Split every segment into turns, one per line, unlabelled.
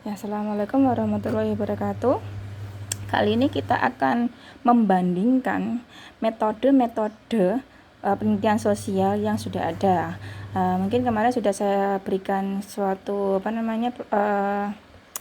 Ya, Assalamualaikum warahmatullahi wabarakatuh. Kali ini kita akan membandingkan metode-metode penelitian sosial yang sudah ada. Mungkin kemarin sudah saya berikan suatu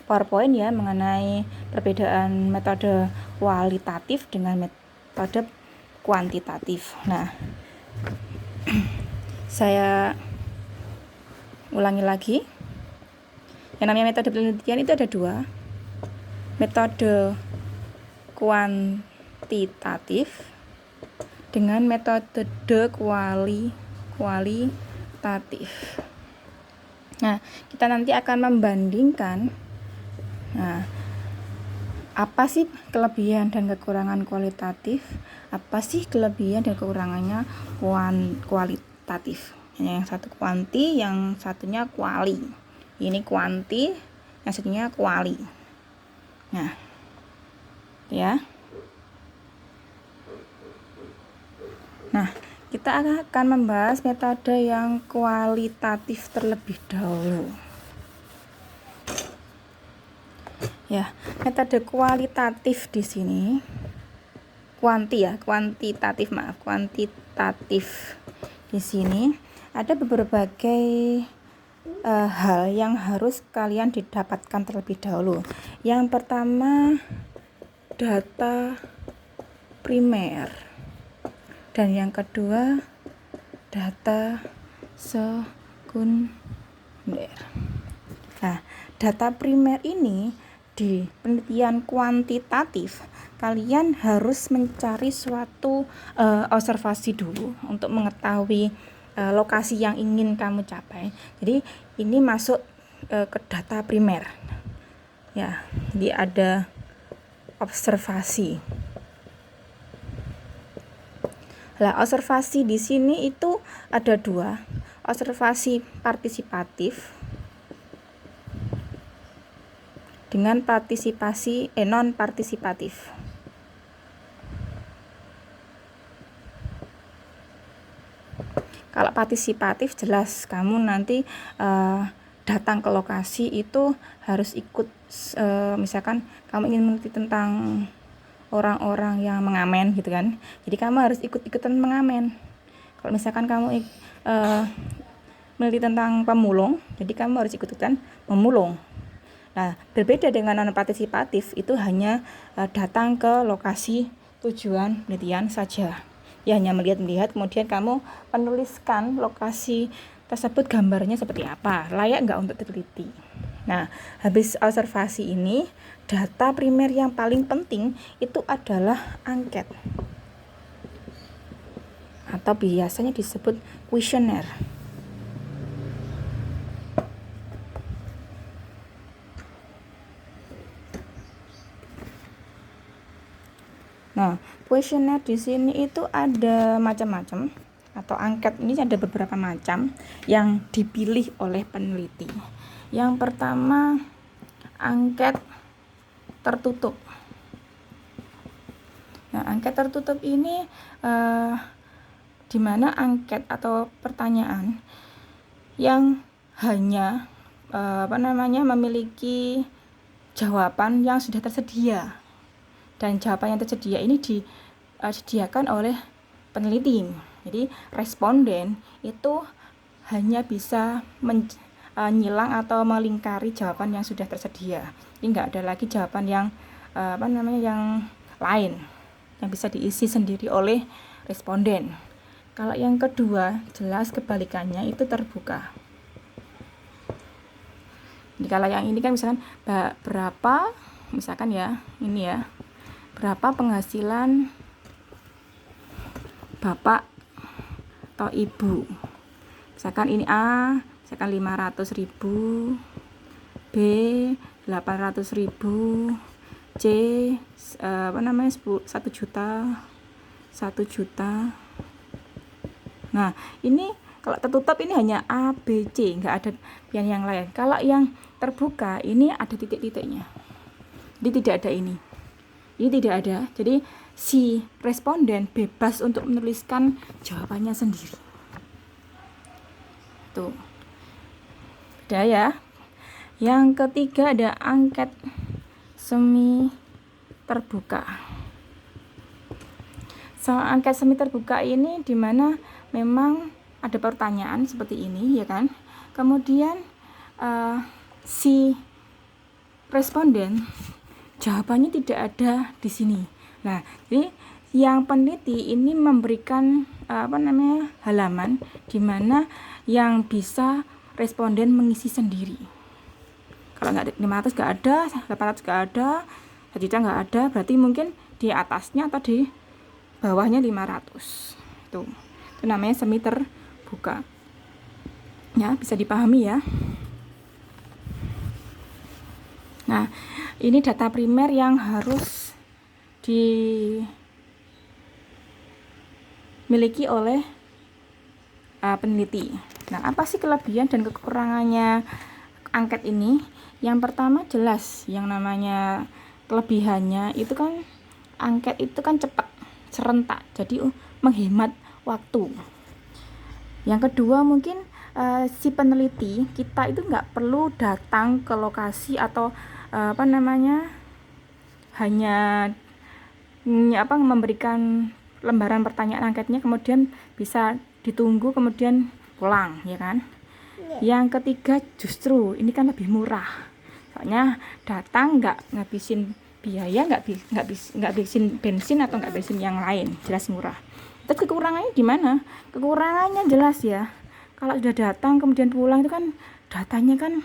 PowerPoint ya mengenai perbedaan metode kualitatif dengan metode kuantitatif. Nah, saya ulangi lagi. Yang namanya metode penelitian itu ada dua. Metode kuantitatif dengan metode kualitatif. Nah, kita nanti akan membandingkan apa sih kelebihan dan kekurangan kualitatif, apa sih kelebihan dan kekurangannya kualitatif. Yang satu kuanti, yang satunya kuali. Ini kuanti, yang satunya kuali. Nah, ya. Nah, kita akan membahas metode yang kualitatif terlebih dahulu. Ya, metode kualitatif di sini kuantitatif di sini ada beberapa hal yang harus kalian didapatkan terlebih dahulu. Yang pertama, data primer, dan yang kedua, data sekunder. Nah, data primer ini di penelitian kuantitatif kalian harus mencari suatu observasi dulu untuk mengetahui lokasi yang ingin kamu capai. Jadi ini masuk ke data primer. Ya, jadi ada observasi. Nah, observasi di sini itu ada dua, observasi partisipatif dengan non partisipatif. Kalau partisipatif jelas kamu nanti datang ke lokasi itu harus ikut, misalkan kamu ingin meneliti tentang orang-orang yang mengamen gitu kan, jadi kamu harus ikut-ikutan mengamen. Kalau misalkan kamu meneliti tentang pemulung, jadi kamu harus ikut-ikutan memulung. Nah, berbeda dengan non partisipatif, itu hanya datang ke lokasi tujuan penelitian saja. Ya, hanya melihat-lihat, kemudian kamu menuliskan lokasi tersebut gambarnya seperti apa, layak nggak untuk diteliti. Nah, habis observasi ini, data primer yang paling penting itu adalah angket, atau biasanya disebut kuesioner. Nah, kuesioner di sini itu ada macam-macam, atau angket ini ada beberapa macam yang dipilih oleh peneliti. Yang pertama, angket tertutup. Nah, angket tertutup ini di mana angket atau pertanyaan yang hanya memiliki jawaban yang sudah tersedia, dan jawaban yang tersedia ini disediakan oleh peneliti. Jadi responden itu hanya bisa menyilang atau melingkari jawaban yang sudah tersedia. Jadi nggak ada lagi jawaban yang yang lain yang bisa diisi sendiri oleh responden. Kalau yang kedua, jelas kebalikannya, itu terbuka. Jadi kalau yang ini kan misalkan berapa, misalkan ya, ini ya, berapa penghasilan bapak atau ibu. Misalkan ini A, misalkan 500.000, B 800.000, C 1 juta. Nah, ini kalau tertutup ini hanya A, B, C, nggak ada pilihan yang lain. Kalau yang terbuka ini ada titik-titiknya. Jadi tidak ada ini. Ini tidak ada. Jadi si responden bebas untuk menuliskan jawabannya sendiri. Tuh. Beda ya. Yang ketiga ada angket semi terbuka. Angket semi terbuka ini dimana memang ada pertanyaan seperti ini, ya kan? Kemudian si responden jawabannya tidak ada di sini. Nah, jadi yang peneliti ini memberikan halaman di mana yang bisa responden mengisi sendiri. Kalau nggak 500 nggak ada, 800 nggak ada, 1 juta nggak ada, berarti mungkin di atasnya atau di bawahnya 500. Itu namanya semi terbuka. Ya, bisa dipahami ya. Nah, ini data primer yang harus dimiliki oleh peneliti. Nah, apa sih kelebihan dan kekurangannya angket ini? Yang pertama jelas, yang namanya kelebihannya itu kan angket itu kan cepat, serentak, jadi menghemat waktu. Yang kedua mungkin si peneliti kita itu nggak perlu datang ke lokasi atau hanya memberikan lembaran pertanyaan angketnya kemudian bisa ditunggu kemudian pulang, ya kan? Yang ketiga justru ini kan lebih murah, soalnya datang nggak ngabisin biaya, nggak ngabisin bensin atau nggak bensin yang lain, jelas murah. Terus kekurangannya gimana? Kekurangannya jelas ya, kalau sudah datang kemudian pulang itu kan datanya kan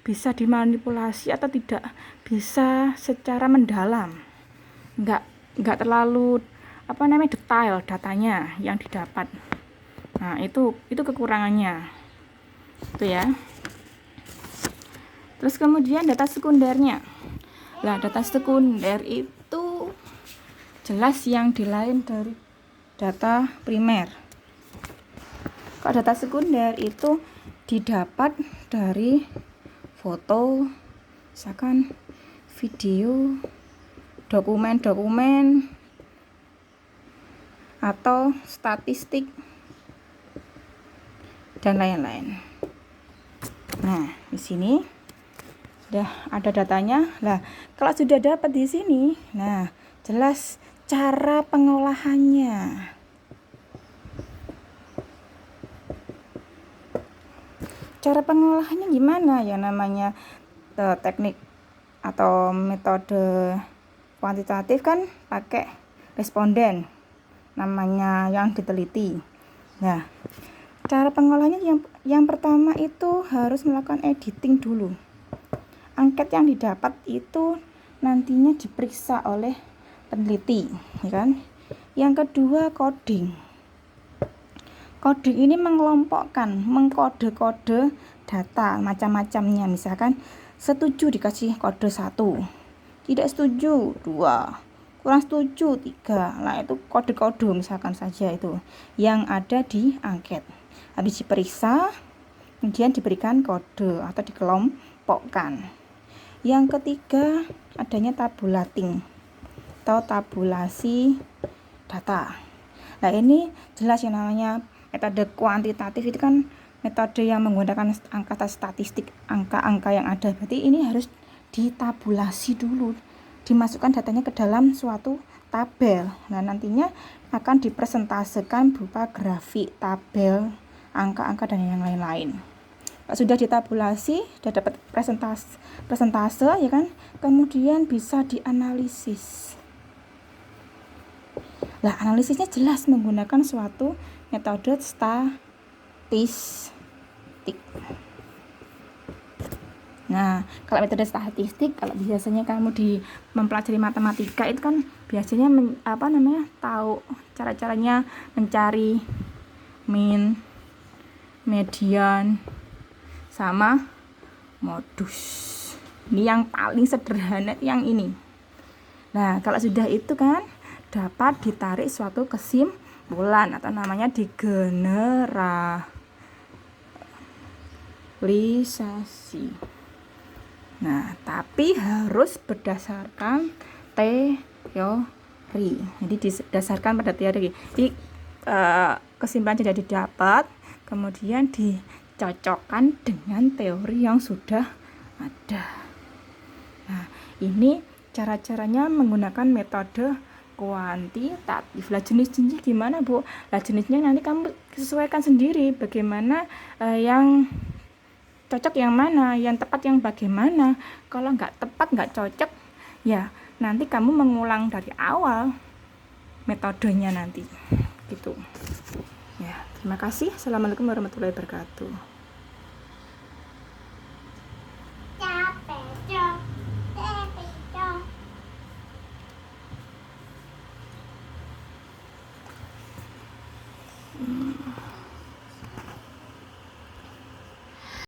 bisa dimanipulasi atau tidak bisa secara mendalam, nggak terlalu detail datanya yang didapat. Nah, itu kekurangannya itu ya. Terus kemudian data sekundernya. Nah, data sekunder itu jelas yang di lain dari data primer. Kalau data sekunder itu didapat dari foto, misalkan video, dokumen atau statistik dan lain-lain. Nah, di sini sudah ada datanya. Nah, kalau sudah dapat di sini, nah jelas cara pengolahannya. Cara pengolahannya gimana? Yang namanya teknik atau metode kuantitatif kan pakai responden, namanya yang diteliti. Nah, cara pengolahannya yang pertama itu harus melakukan editing dulu. Angket yang didapat itu nantinya diperiksa oleh peneliti, ya kan? Yang kedua coding. Coding ini mengelompokkan, mengkode-kode data macam-macamnya. Misalkan setuju dikasih kode 1, tidak setuju 2, kurang setuju 3. Nah, itu kode-kode misalkan saja itu yang ada di angket. Habis diperiksa, kemudian diberikan kode atau dikelompokkan. Yang ketiga adanya tabulating atau tabulasi data. Nah, ini jelas yang namanya metode kuantitatif itu kan metode yang menggunakan angka statistik, angka-angka yang ada. Berarti ini harus ditabulasi dulu, dimasukkan datanya ke dalam suatu tabel. Nah, nantinya akan dipresentasekan berupa grafik, tabel, angka-angka dan yang lain-lain. Sudah ditabulasi, sudah dapat presentase, ya kan? Kemudian bisa dianalisis. Nah, analisisnya jelas menggunakan suatu metode statistik. Nah, kalau metode statistik, kalau biasanya kamu mempelajari matematika itu kan biasanya tahu cara-caranya mencari mean, median, sama modus. Ini yang paling sederhana yang ini. Nah, kalau sudah itu kan dapat ditarik suatu kesimpulan atau namanya digeneralisasi. Nah, tapi harus berdasarkan teori. Jadi didasarkan pada teori. Jadi kesimpulan sudah didapat, kemudian dicocokkan dengan teori yang sudah ada. Nah, ini cara-caranya menggunakan metode kuantitatif. Lah jenis-jenisnya gimana, Bu? Lah jenisnya nanti kamu sesuaikan sendiri bagaimana yang cocok yang mana, yang tepat yang bagaimana. Kalau nggak tepat, nggak cocok, ya nanti kamu mengulang dari awal metodenya nanti gitu. Ya, terima kasih. Assalamualaikum warahmatullahi wabarakatuh.